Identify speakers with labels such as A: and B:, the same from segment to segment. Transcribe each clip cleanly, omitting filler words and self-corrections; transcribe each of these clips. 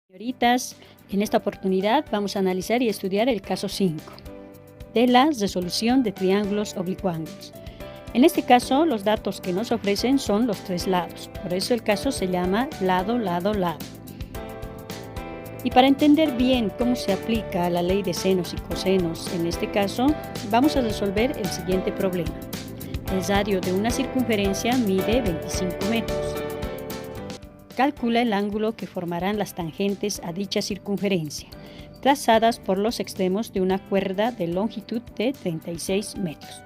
A: Señoritas, en esta oportunidad vamos a analizar y estudiar el caso 5 de la resolución de triángulos oblicuángulos. En este caso, los datos que nos ofrecen son los tres lados, por eso el caso se llama lado, lado, lado. Y para entender bien cómo se aplica la ley de senos y cosenos en este caso, vamos a resolver el siguiente problema. El radio de una circunferencia mide 25 metros. Calcula el ángulo que formarán las tangentes a dicha circunferencia, trazadas por los extremos de una cuerda de longitud de 36 metros.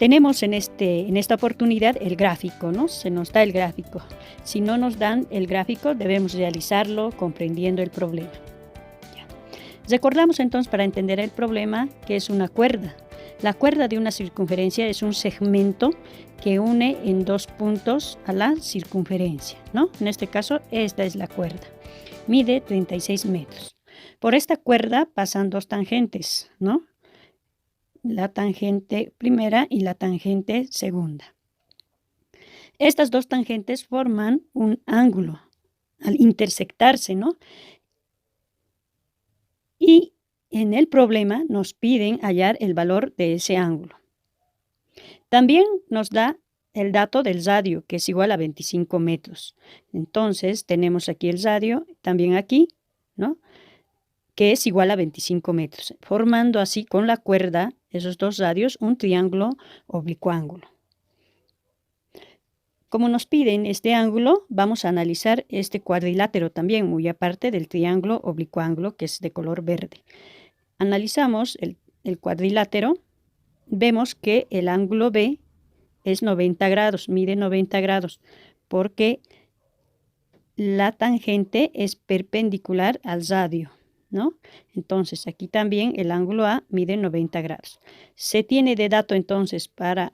A: Tenemos en esta oportunidad el gráfico, ¿no? Se nos da el gráfico. Si no nos dan el gráfico, debemos realizarlo comprendiendo el problema. Ya. Recordamos entonces, para entender el problema, que es una cuerda. La cuerda de una circunferencia es un segmento que une en dos puntos a la circunferencia, ¿no? En este caso, esta es la cuerda. Mide 36 metros. Por esta cuerda pasan dos tangentes, ¿no? La tangente primera y la tangente segunda. Estas dos tangentes forman un ángulo al intersectarse, ¿no? Y en el problema nos piden hallar el valor de ese ángulo. También nos da el dato del radio, que es igual a 25 metros. Entonces, tenemos aquí el radio, también aquí, ¿no? Que es igual a 25 metros, formando así con la cuerda, esos dos radios, un triángulo oblicuángulo. Como nos piden este ángulo, vamos a analizar este cuadrilátero también, muy aparte del triángulo oblicuángulo, que es de color verde. Analizamos el cuadrilátero, vemos que el ángulo B es 90 grados, mide 90 grados, porque la tangente es perpendicular al radio, ¿no? Entonces, aquí también el ángulo A mide 90 grados. Se tiene de dato entonces para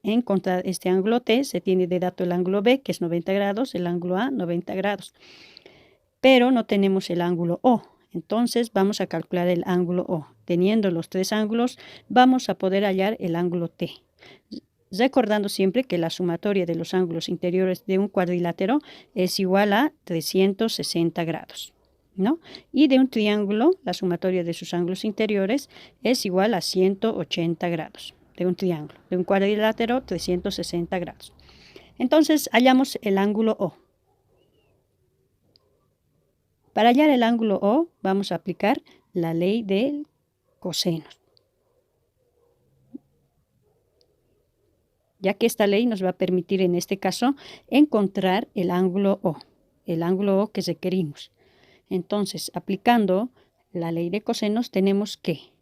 A: encontrar este ángulo T, se tiene de dato el ángulo B, que es 90 grados, el ángulo A 90 grados. Pero no tenemos el ángulo O. Entonces vamos a calcular el ángulo O. Teniendo los tres ángulos, vamos a poder hallar el ángulo T. Recordando siempre que la sumatoria de los ángulos interiores de un cuadrilátero es igual a 360 grados, ¿no? Y de un triángulo, la sumatoria de sus ángulos interiores es igual a 180 grados. De un triángulo, de un cuadrilátero, 360 grados. Entonces hallamos el ángulo O. Para hallar el ángulo O, vamos a aplicar la ley del coseno, ya que esta ley nos va a permitir en este caso encontrar el ángulo O que requerimos. Entonces, aplicando la ley de cosenos, tenemos que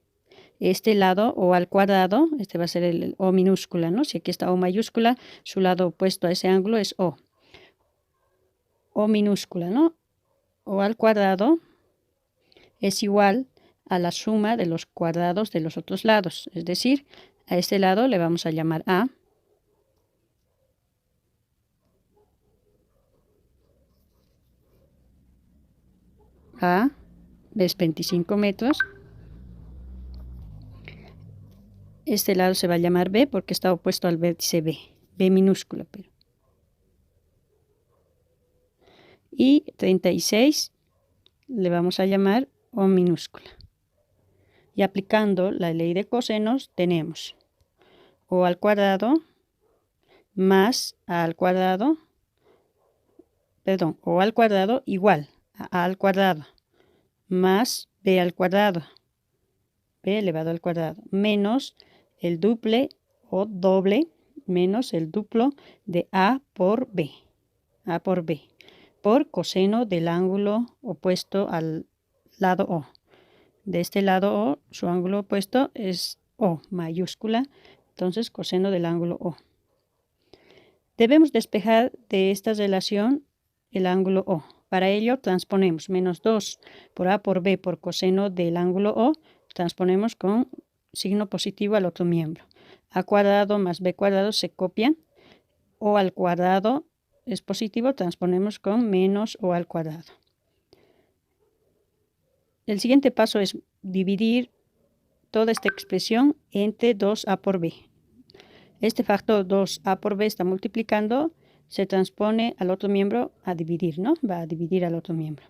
A: este lado O al cuadrado, este va a ser el O minúscula, ¿no? Si aquí está O mayúscula, su lado opuesto a ese ángulo es O. O minúscula, ¿no? O al cuadrado es igual a la suma de los cuadrados de los otros lados. Es decir, a este lado le vamos a llamar A. A es 25 metros. Este lado se va a llamar B porque está opuesto al vértice B. B minúscula, pero. Y 36 le vamos a llamar O minúscula. Y aplicando la ley de cosenos tenemos O al cuadrado más A al cuadrado, O al cuadrado igual a A al cuadrado más B al cuadrado, B elevado al cuadrado, menos el duple o doble menos el duplo de A por B, por coseno del ángulo opuesto al lado O. De este lado O, su ángulo opuesto es O mayúscula, entonces coseno del ángulo O. Debemos despejar de esta relación el ángulo O. Para ello transponemos menos 2 por A por B por coseno del ángulo O, transponemos con signo positivo al otro miembro. A cuadrado más B cuadrado se copian. O al cuadrado es positivo, transponemos con menos O al cuadrado. El siguiente paso es dividir toda esta expresión entre 2A por B. Este factor 2A por B está multiplicando, se transpone al otro miembro a dividir, ¿no? Va a dividir al otro miembro.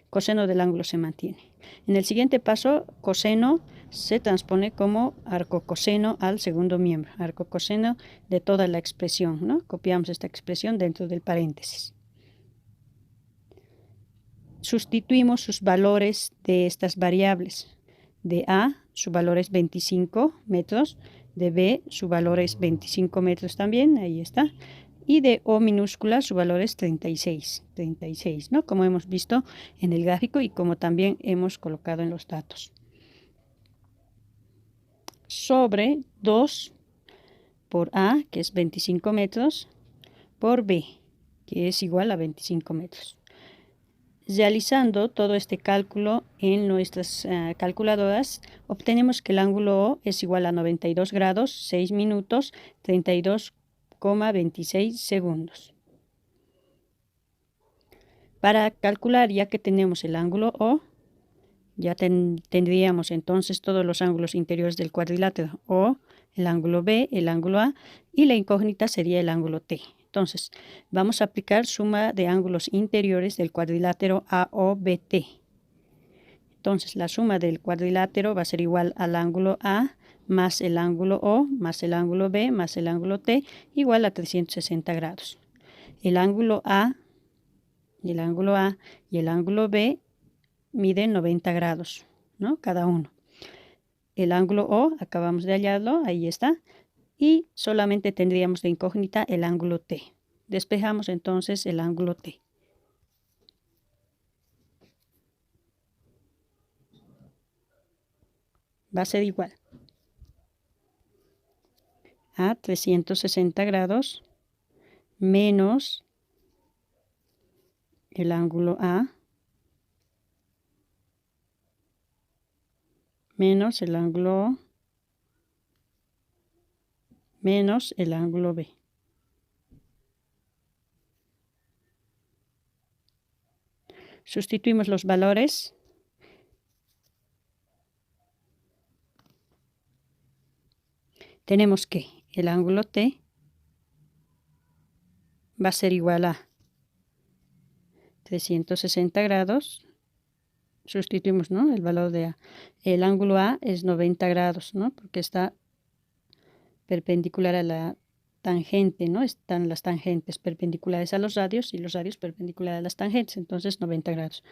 A: Coseno del ángulo se mantiene. En el siguiente paso, coseno se transpone como arcocoseno al segundo miembro, arcocoseno de toda la expresión, ¿no? Copiamos esta expresión dentro del paréntesis. Sustituimos sus valores de estas variables. De A, su valor es 25 metros, de B, su valor es 25 metros también, ahí está, y de O minúscula su valor es 36, ¿no? Como hemos visto en el gráfico y como también hemos colocado en los datos. Sobre 2 por A, que es 25 metros, por B, que es igual a 25 metros. Realizando todo este cálculo en nuestras calculadoras, obtenemos que el ángulo O es igual a 92 grados, 6 minutos, 32,26 segundos. Para calcular, ya que tenemos el ángulo O, ya tendríamos entonces todos los ángulos interiores del cuadrilátero O, el ángulo B, el ángulo A y la incógnita sería el ángulo T. Entonces, vamos a aplicar suma de ángulos interiores del cuadrilátero AOBT. Entonces, la suma del cuadrilátero va a ser igual al ángulo A más el ángulo O más el ángulo B más el ángulo T igual a 360 grados. El ángulo A y el ángulo B miden 90 grados, ¿no? Cada uno. El ángulo O, acabamos de hallarlo, ahí está. Y solamente tendríamos de incógnita el ángulo T. Despejamos entonces el ángulo T. Va a ser igual a 360 grados menos el ángulo A menos el ángulo O menos el ángulo B. Sustituimos los valores. Tenemos que el ángulo T va a ser igual a 360 grados. Sustituimos, ¿no?, el valor de A. El ángulo A es 90 grados, ¿no?, porque está perpendicular a la tangente, ¿no? Están las tangentes perpendiculares a los radios y los radios perpendiculares a las tangentes, entonces 90 grados.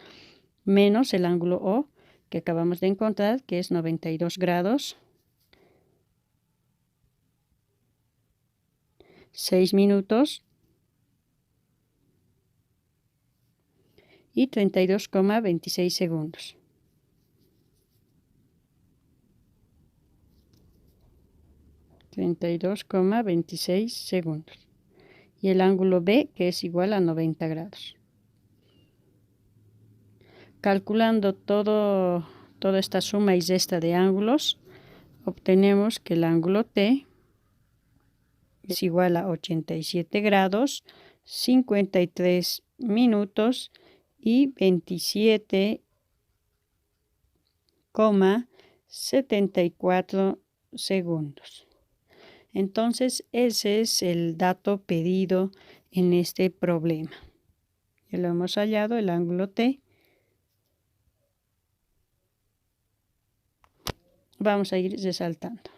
A: Menos el ángulo O que acabamos de encontrar, que es 92 grados, 6 minutos y 32,26 segundos. Y el ángulo B, que es igual a 90 grados. Calculando toda esta suma y resta de ángulos, obtenemos que el ángulo T es igual a 87 grados, 53 minutos y 27,74 segundos. Entonces, ese es el dato pedido en este problema. Ya lo hemos hallado, el ángulo T. Vamos a ir resaltando.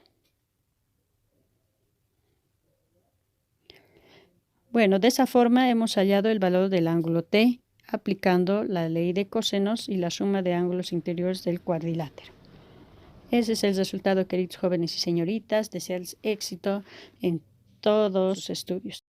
A: Bueno, de esa forma hemos hallado el valor del ángulo T aplicando la ley de cosenos y la suma de ángulos interiores del cuadrilátero. Ese es el resultado, queridos jóvenes y señoritas. Desearles éxito en todos sus estudios.